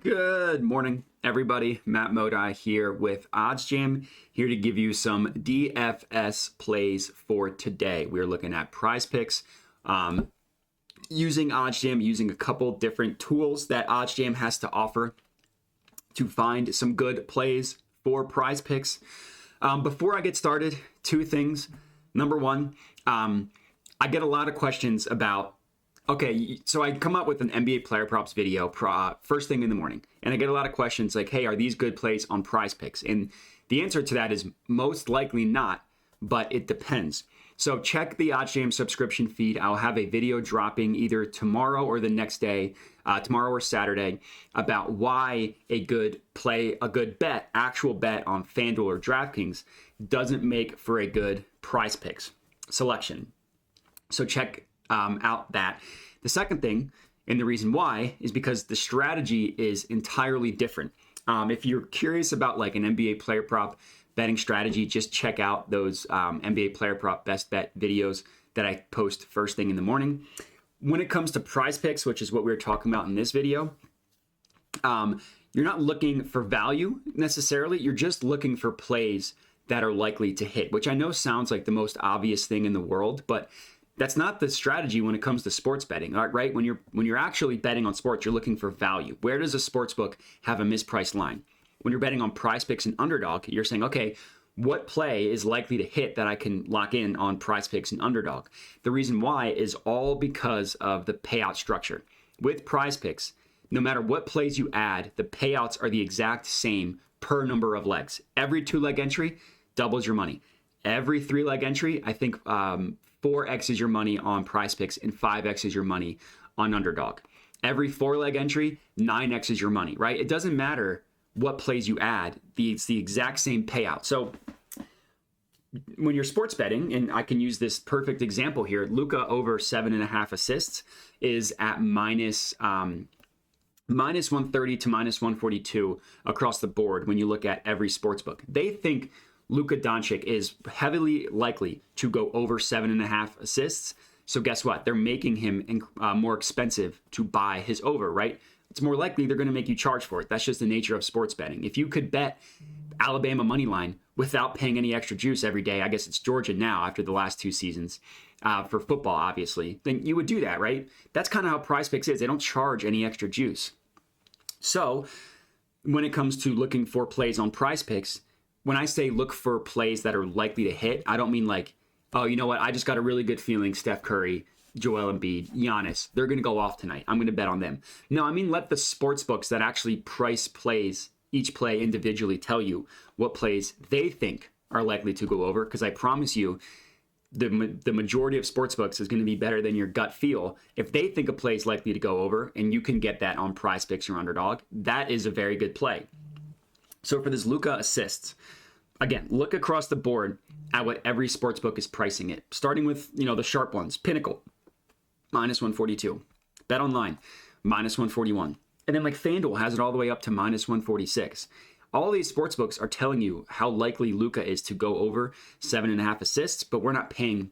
Good morning, everybody. Matt Modi here with OddsJam, here to give you some DFS plays for today. We're looking at PrizePicks, using OddsJam, using a couple different tools that OddsJam has to offer to find some good plays for PrizePicks. Before I get started, two things. Number one, I get a lot of questions about, okay, so I come up with an NBA player props video first thing in the morning, and I get a lot of questions like, hey, are these good plays on PrizePicks? And the answer to that is most likely not, but it depends. So check the OddsJam subscription feed. I'll have a video dropping either tomorrow or the next day, tomorrow or Saturday, about why a good play, a good bet, actual bet on FanDuel or DraftKings doesn't make for a good PrizePicks selection. So check out that. The second thing, and the reason why, is because the strategy is entirely different. If you're curious about like an NBA player prop betting strategy, just check out those NBA player prop best bet videos that I post first thing in the morning. When it comes to PrizePicks, which is what we're talking about in this video, you're not looking for value necessarily. You're just looking for plays that are likely to hit, which I know sounds like the most obvious thing in the world, but that's not the strategy when it comes to sports betting, right? When you're actually betting on sports, you're looking for value. Where does a sports book have a mispriced line? When you're betting on PrizePicks and Underdog, you're saying, okay, what play is likely to hit that I can lock in on PrizePicks and Underdog? The reason why is all because of the payout structure. With PrizePicks, no matter what plays you add, the payouts are the exact same per number of legs. Every 2-leg entry doubles your money. Every 3-leg entry, I think 4x is your money on PrizePicks and 5x is your money on Underdog. Every 4-leg entry, 9x is your money, right? It doesn't matter what plays you add. It's the exact same payout. So when you're sports betting, and I can use this perfect example here, Luka over 7.5 assists is at minus 130 to minus 142 across the board when you look at every sports book. They think Luka Doncic is heavily likely to go over 7.5 assists. So guess what? They're making him more expensive to buy his over, right? It's more likely they're going to make you charge for it. That's just the nature of sports betting. If you could bet Alabama money line without paying any extra juice every day, I guess it's Georgia now after the last 2 seasons, for football, obviously, then you would do that, right? That's kind of how PrizePicks is. They don't charge any extra juice. So when it comes to looking for plays on PrizePicks, when I say look for plays that are likely to hit, I don't mean like, oh, you know what? I just got a really good feeling Steph Curry, Joel Embiid, Giannis, they're going to go off tonight. I'm going to bet on them. No, I mean let the sports books that actually price plays, each play individually, tell you what plays they think are likely to go over, because I promise you the majority of sports books is going to be better than your gut feel. If they think a play is likely to go over and you can get that on PrizePicks or Underdog, that is a very good play. So for this Luka assists, again, look across the board at what every sportsbook is pricing it. Starting with, the sharp ones. Pinnacle, minus 142. Bet Online, minus 141. And then like FanDuel has it all the way up to minus 146. All these sportsbooks are telling you how likely Luka is to go over 7.5 assists, but we're not paying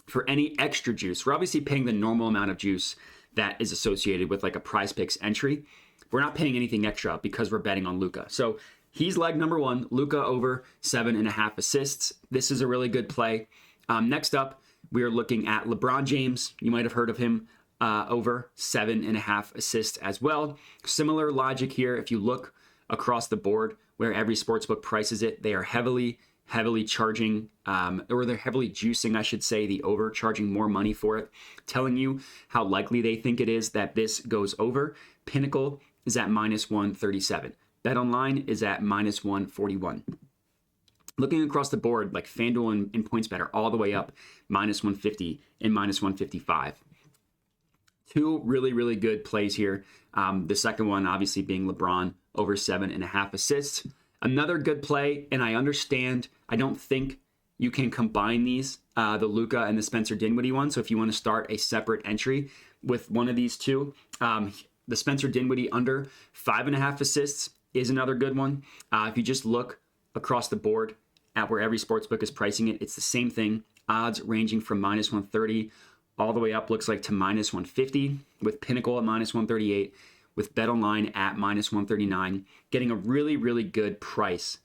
for any extra juice. We're obviously paying the normal amount of juice that is associated with like a PrizePicks entry. We're not paying anything extra because we're betting on Luka. So he's leg number 1, Luka over 7.5 assists. This is a really good play. Next up, we are looking at LeBron James. You might have heard of him, over 7.5 assists as well. Similar logic here. If you look across the board where every sportsbook prices it, they are heavily charging, or they're heavily juicing, I should say, the over, charging more money for it, telling you how likely they think it is that this goes over. Pinnacle is at minus 137. Bet Online is at minus 141. Looking across the board, like FanDuel and PointsBet are all the way up, minus 150 and minus 155. Two really, really good plays here. The second one, obviously, being LeBron over 7.5 assists. Another good play, and I understand, I don't think you can combine these, the Luka and the Spencer Dinwiddie one. So if you want to start a separate entry with one of these two, the Spencer Dinwiddie under 5.5 assists is another good one. If you just look across the board at where every sportsbook is pricing it, it's the same thing. Odds ranging from minus 130 all the way up, looks like, to minus 150, with Pinnacle at minus 138, with BetOnline at -139, getting a really, really good price.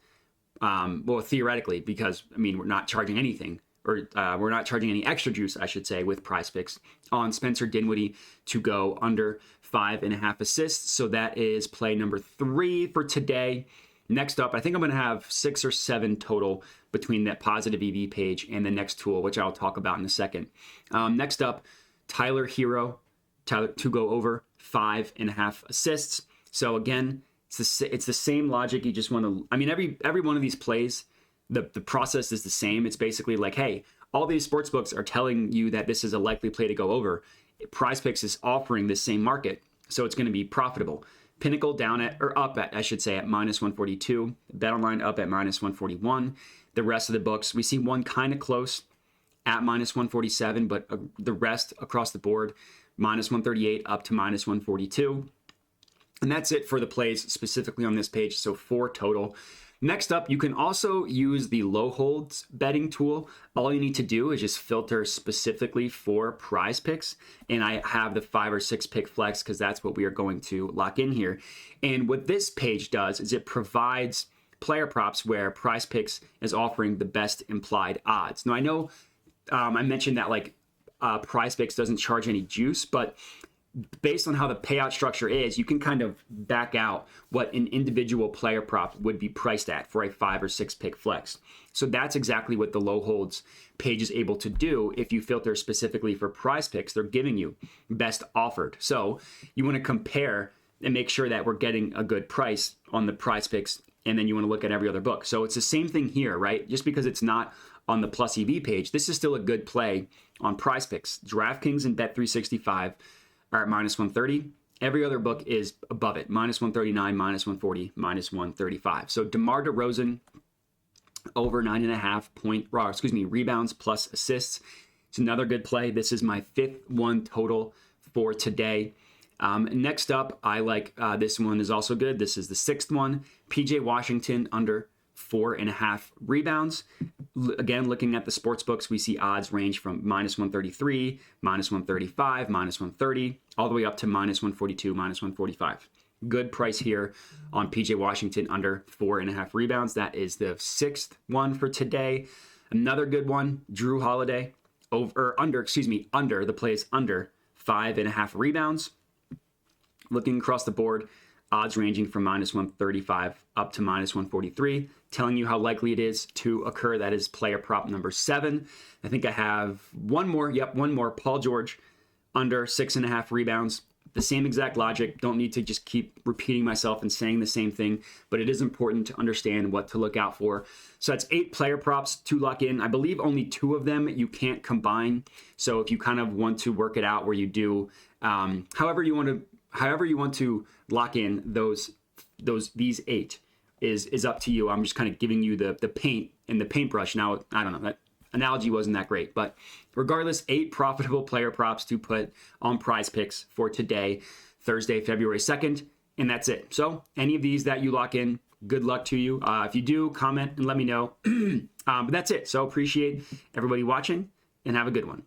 Well, theoretically, because, I mean, we're not charging anything, or we're not charging any extra juice, I should say, with PrizePicks on Spencer Dinwiddie to go under 5.5 assists. So that is play number 3 for today. Next up, I think I'm going to have 6 or 7 total between that positive EV page and the next tool, which I'll talk about in a second. Next up, Tyler Hero to go over 5.5 assists. So again, it's the same logic. You just want to, I mean, every one of these plays, the process is the same. It's basically like, hey, all these sports books are telling you that this is a likely play to go over. PrizePicks is offering this same market, so it's going to be profitable. Pinnacle down at, or up at, I should say, at -142. BetOnline up at -141. The rest of the books, we see one kind of close at -147, but the rest across the board, -138 up to -142. And that's it for the plays specifically on this page, so 4 total. Next up, you can also use the low holds betting tool. All you need to do is just filter specifically for PrizePicks. And I have the 5 or 6 pick flex because that's what we are going to lock in here. And what this page does is it provides player props where PrizePicks is offering the best implied odds. Now, I know I mentioned that like PrizePicks doesn't charge any juice, but based on how the payout structure is, you can kind of back out what an individual player prop would be priced at for a 5 or 6 pick flex. So that's exactly what the low holds page is able to do. If you filter specifically for PrizePicks, they're giving you best offered. So you want to compare and make sure that we're getting a good price on the PrizePicks, and then you want to look at every other book. So it's the same thing here, right? Just because it's not on the plus EV page, this is still a good play on PrizePicks. DraftKings and Bet365 are at -130. Every other book is above it, -139, -140, -135. So DeMar DeRozan over 9.5 rebounds plus assists. It's another good play. This is my 5th one total for today. Next up, I like this one is also good. This is the 6th one. PJ Washington under 4.5 rebounds. Again, looking at the sports books, we see odds range from -133, -135, -130, all the way up to -142, -145. Good price here on PJ Washington under 4.5 rebounds. That is the 6th one for today. Another good one, Drew Holiday under the play is under 5.5 rebounds. Looking across the board, odds ranging from -135 up to -143, telling you how likely it is to occur. That is player prop number 7. I think I have one more. Yep, one more. Paul George under 6.5 rebounds. The same exact logic. Don't need to just keep repeating myself and saying the same thing, but it is important to understand what to look out for. So that's 8 player props to lock in. I believe only 2 of them you can't combine. So if you kind of want to work it out where you do, however you want to lock in these 8 is up to you. I'm just kind of giving you the paint and the paintbrush. Now, I don't know, that analogy wasn't that great, but regardless, 8 profitable player props to put on PrizePicks for today, Thursday, February 2nd, and that's it. So any of these that you lock in, good luck to you. If you do, comment and let me know. But that's it. So appreciate everybody watching and have a good one.